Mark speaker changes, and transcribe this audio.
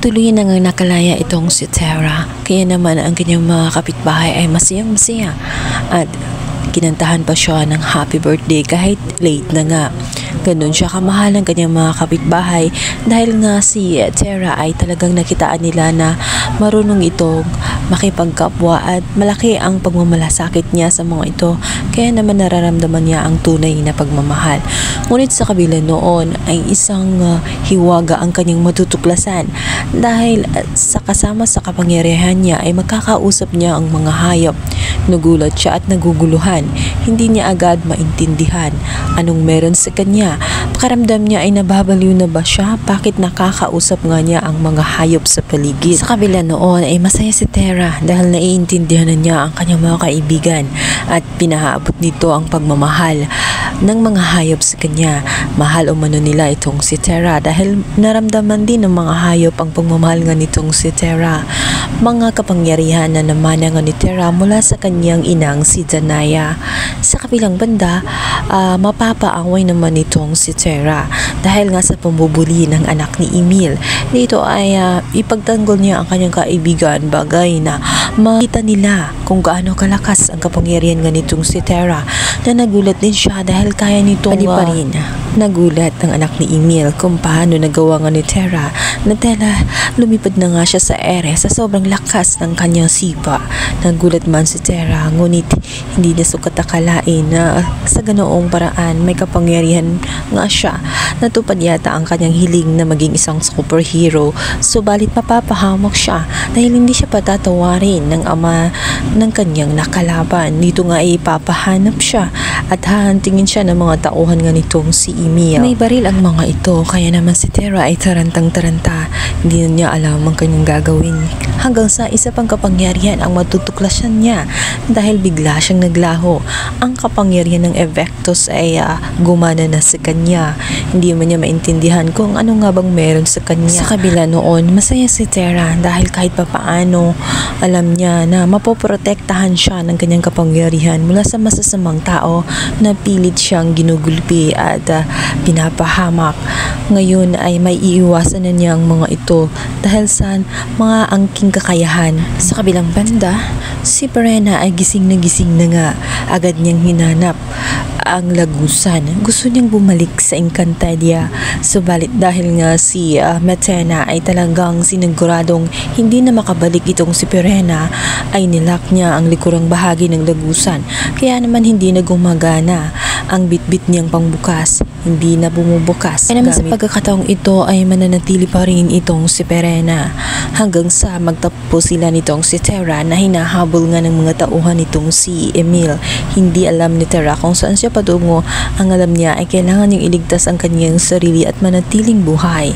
Speaker 1: Tuluyan na nga nakalaya itong si Tara, kaya naman ang kanyang mga kapitbahay ay masayang-masaya at kinantahan pa siya ng happy birthday kahit late na nga. Ganun siya kamahal ang kanyang mga kapitbahay dahil nga si Tara ay talagang nakitaan nila na marunong itong makipagkapwa at malaki ang pagmamalasakit niya sa mga ito, kaya naman nararamdaman niya ang tunay na pagmamahal. Ngunit sa kabila noon ay isang hiwaga ang kanyang matutuklasan dahil sa kasama sa kapangyarihan niya ay magkakausap niya ang mga hayop. Nagulat siya at naguguluhan. Hindi niya agad maintindihan anong meron sa kanya. Pakaramdam niya ay nababaliw na ba siya? Bakit nakakausap nga niya ang mga hayop sa paligid? Sa kabila noon ay masaya si Tara dahil naiintindihan na niya ang kanyang mga kaibigan at pinahaabot nito ang pagmamahal ng mga hayop sa kanya. Mahal umano nila itong si Tara dahil naramdaman din ng mga hayop ang pagmamahal nga nitong si Tara. Mga kapangyarihan na naman nga ni Tara mula sa kanyang inang si Danaya. Sa kabilang banda, mapapaaway naman itong si Tara dahil nga sa pambubuli ng anak ni Emil. Dito ay ipagtanggol niya ang kanyang kaibigan, bagay na makita nila kung gaano kalakas ang kapangyarihan nga nitong si Tara, na nagulat din siya dahil kaya nitong paliparin. Nagulat ang anak ni Emil kung paano nagawa nga ni Tara na tela lumipad na nga siya sa ere sa sobrang lakas ng kanyang sipa. Nagulat man si Tara, ngunit hindi niya sukat akalain na sa ganoong paraan may kapangyarihan nga siya. Natupad yata ang kanyang hiling na maging isang superhero, subalit mapapahamak siya dahil hindi siya patatawarin ng ama ng kanyang nakalaban. Dito nga ay ipapahanap siya at hahantingin siya ng mga tauhan nga nitong si Emil. May baril ang mga ito, kaya naman si Tara ay tarantang-taranta. Hindi na niya alam ang kanyang gagawin. Hanggang sa isa pang kapangyarihan ang matutuklasan niya dahil bigla siyang naglaho. Ang kapangyarihan ng Evectus ay gumana na sa kanya. Hindi man niya maintindihan kung ano nga bang meron sa kanya. Sa kabila noon, masaya si Tara dahil kahit papaano alam niya na mapoprotektahan siya ng kanyang kapangyarihan mula sa masasamang tao na pilit siyang ginugulpi at pinapahamak. Ngayon ay may iiwasan na niya ang mga ito dahil sa mga angking kakayahan. Sa kabilang banda, si Perena ay gising na nga. Agad niyang hinanap ang lagusan. Gusto niyang bumalik sa Encantadia. Subalit dahil nga si Metena ay talagang siniguradong hindi na makabalik itong si Perena, ay nilak niya ang likurang bahagi ng lagusan. Kaya naman hindi na gumagana ang bitbit niyang pangbukas. Hindi na bumubukas. Kaya naman sa pagkakataong ito ay mananatili pa rin itong si Perena hanggang sa magtapos sila nitong si Tara na hinahabol nga ng mga tauhan nitong si Emil. Hindi alam ni Tara kung saan siya patungo. Ang alam niya ay kailangan niyang iligtas ang kanyang sarili at manatiling buhay.